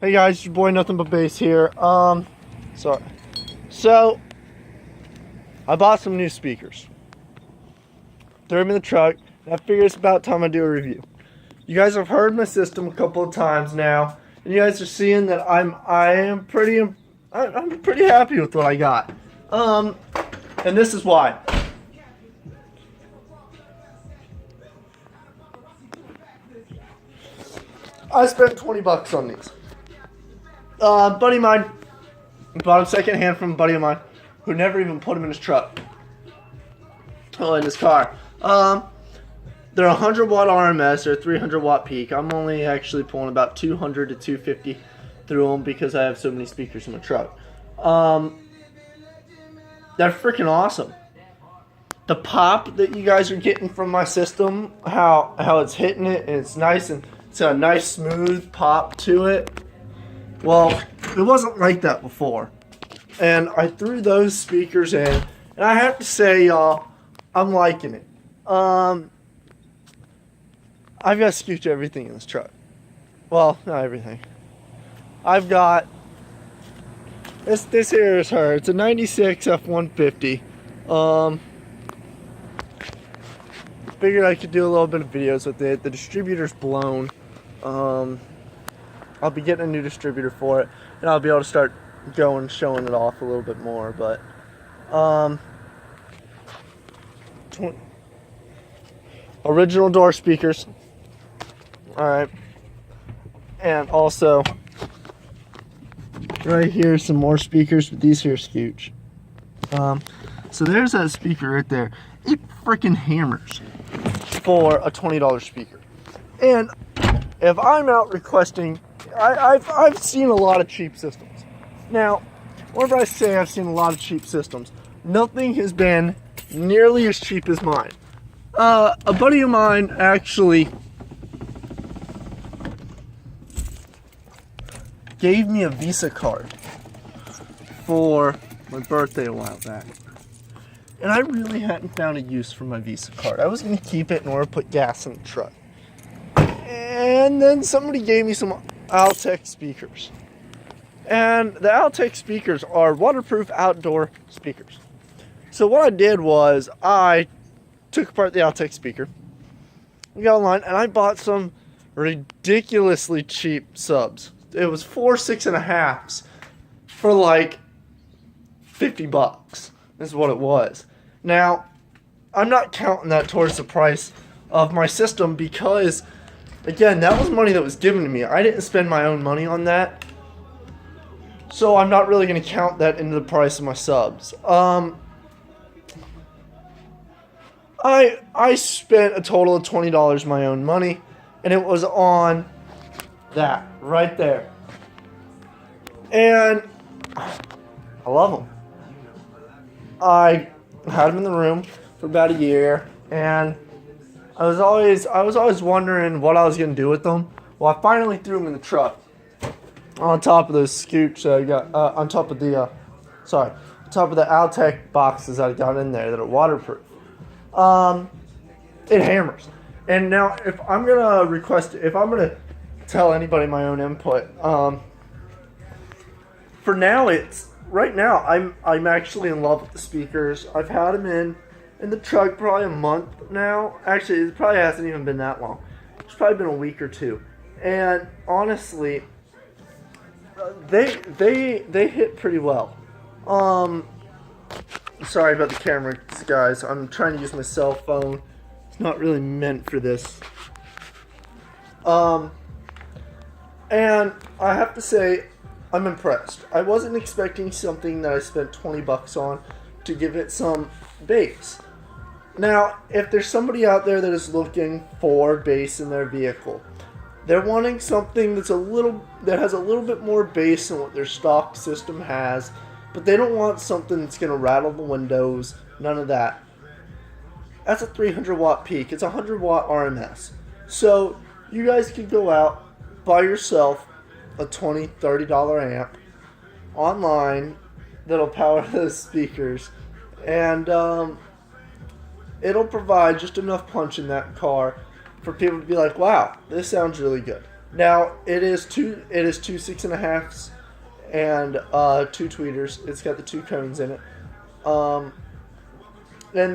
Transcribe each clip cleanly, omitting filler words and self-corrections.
Hey guys, it's your boy Nothing But Bass here. Sorry. So, I bought some new speakers. Threw them in the truck, and I figured it's about time I do a review. You guys have heard my system a couple of times now, and you guys are seeing that I'm pretty happy with what I got. And this is why. I spent 20 bucks on these. Buddy of mine bought them secondhand from a buddy of mine who never even put them in his truck. Oh, in his car. They're 100 watt RMS, they're 300 watt peak. I'm only actually pulling about 200 to 250 through them because I have so many speakers in my truck. They're freaking awesome. The pop that you guys are getting from my system, how it's hitting it, and it's nice, and it's got a nice smooth pop to it. Well, it wasn't like that before. And I threw those speakers in, and I have to say, y'all, I'm liking it. I've got to scooch everything in this truck. Well, not everything. I've got this here is her. It's a 96 F-150. Figured I could do a little bit of videos with it. The distributor's blown. I'll be getting a new distributor for it, and I'll be able to start showing it off a little bit more. But original door speakers. All right, and also right here some more speakers, but these here Scooch. So there's that speaker right there. It freaking hammers for a $20 speaker. And if I'm out requesting, I've seen a lot of cheap systems. Now, whenever I say I've seen a lot of cheap systems, nothing has been nearly as cheap as mine. A buddy of mine actually gave me a Visa card for my birthday a while back. And I really hadn't found a use for my Visa card. I was going to keep it in order to put gas in the truck. And then somebody gave me some Altec speakers. And the Altec speakers are waterproof outdoor speakers. So what I did was I took apart the Altec speaker, we got online, and I bought some ridiculously cheap subs. It was 4 6.5s for like 50 bucks. This is what it was. Now, I'm not counting that towards the price of my system because, again, that was money that was given to me. I didn't spend my own money on that. So I'm not really going to count that into the price of my subs. I spent a total of $20 my own money, and it was on that right there. And I love them. I had them in the room for about a year, and I was always wondering what I was gonna do with them. Well, I finally threw them in the truck, on top of those Scooch that I got, on top of the Altec boxes I got in there that are waterproof. It hammers. And now, if I'm gonna tell anybody my own input, for now right now, I'm actually in love with the speakers. I've had them in the truck probably a month now. Actually, it probably hasn't even been that long. It's probably been a week or two. And honestly, they hit pretty well. Sorry about the camera, guys. I'm trying to use my cell phone. It's not really meant for this. And I have to say, I'm impressed. I wasn't expecting something that I spent 20 bucks on to give it some bass. Now, if there's somebody out there that is looking for bass in their vehicle, they're wanting something that has a little bit more bass than what their stock system has, but they don't want something that's going to rattle the windows, none of that. That's a 300 watt peak. It's a 100 watt RMS. So you guys could go out, buy yourself a $20, $30 amp online that'll power those speakers, and it'll provide just enough punch in that car for people to be like, wow, this sounds really good. Now it is two 6.5s and 2 tweeters. It's got the 2 cones in it. And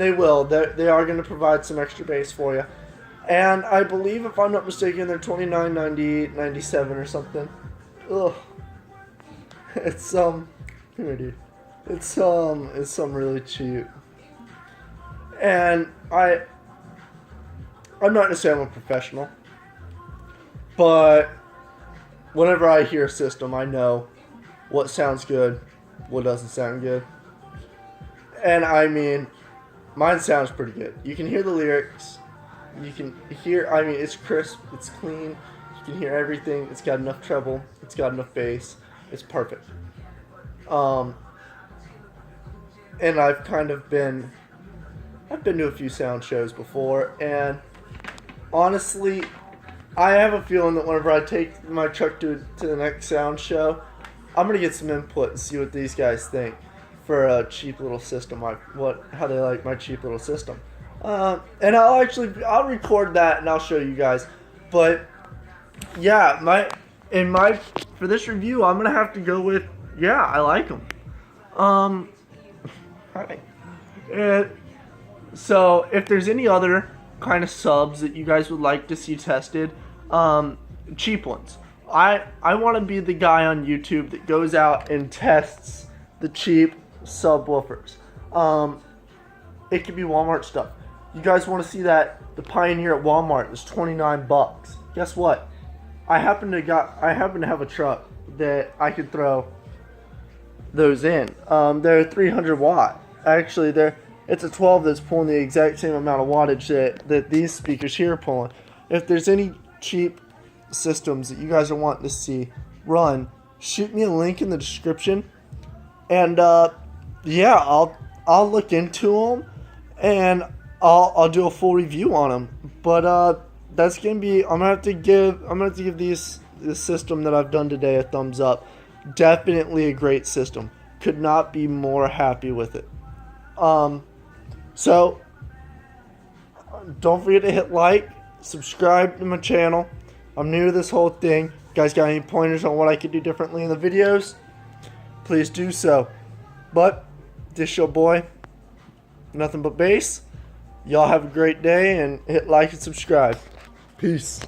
they are going to provide some extra bass for you. And I believe, if I'm not mistaken, they're $29.98, $97 or something. Ugh. It's here, dude. It's really cheap. And I'm not gonna say I'm a professional, but whenever I hear a system, I know what sounds good, what doesn't sound good. And I mean, mine sounds pretty good. You can hear the lyrics. You can hear, I mean, it's crisp, it's clean. You can hear everything. It's got enough treble. It's got enough bass. It's perfect. And I've been to a few sound shows before, and honestly, I have a feeling that whenever I take my truck to the next sound show, I'm gonna get some input and see what these guys think for a cheap little system. How they like my cheap little system, and I'll record that and I'll show you guys. But yeah, for this review, I'm gonna have to go with I like them. Hi. And so if there's any other kind of subs that you guys would like to see tested, cheap ones. I want to be the guy on YouTube that goes out and tests the cheap subwoofers. It could be Walmart stuff. You guys want to see the Pioneer at Walmart is $29. Guess what? I happen to have a truck that I could throw those in. They're 300 watt. Actually, it's a 12 that's pulling the exact same amount of wattage that these speakers here are pulling. If there's any cheap systems that you guys are wanting to see run, shoot me a link in the description, and I'll look into them and I'll do a full review on them. But that's gonna be, I'm gonna have to give this system that I've done today a thumbs up. Definitely a great system. Could not be more happy with it. So don't forget to hit like, subscribe to my channel. I'm new to this whole thing. You guys got any pointers on what I could do differently in the videos? Please do so. But this your boy, Nothing But Bass. Y'all have a great day and hit like and subscribe. Peace.